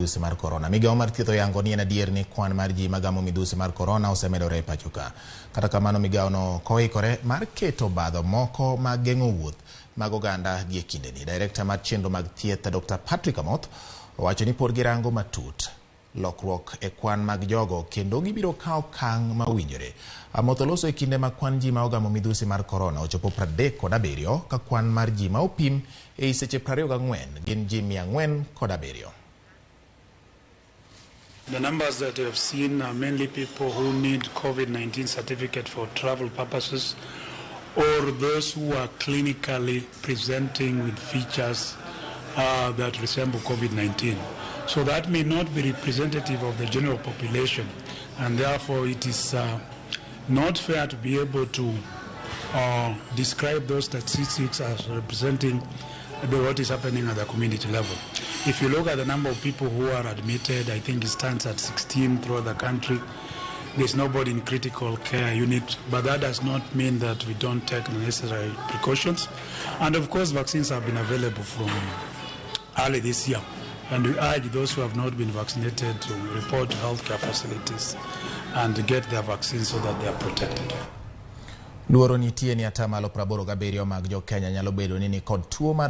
midhusi mar corona. Migao mar thieth oyango ni en adier ni kwan mar ji magamo midhusi mar corona osemedore e pacho ka. Kata kamano migao no koikore mar keto badho moko mag geng'o wuoth mag oganda gi e kindeni. Director mar chenro mag thieth Dr. Patrick Amoth owacho ni pod girango matut lokruok e kwan mag jogo kendo gibiro kawo okang' mawinjore. Amoth oloso e kinde ma kwan ji ma ogamo midhusi mar corona ochopo 37 ka kwan mar ji ma opim e seche 24 gin ji 407. The numbers that you have seen are mainly people who need COVID-19 certificate for travel purposes or those who are clinically presenting with features that resemble COVID-19. So that may not be representative of the general population, and therefore it is not fair to be able to describe those statistics as representing what is happening at the community level. If you look at the number of people who are admitted, I think it stands at 16 throughout the country. There's nobody in critical care unit, but that does not mean that we don't take the necessary precautions. And of course, vaccines have been available from early this year. And we urge those who have not been vaccinated to report to healthcare facilities and to get their vaccines so that they are protected. Luoro nitie ni atamalo 87 mag jo Kenya nyalo bedo ni kod tuo mar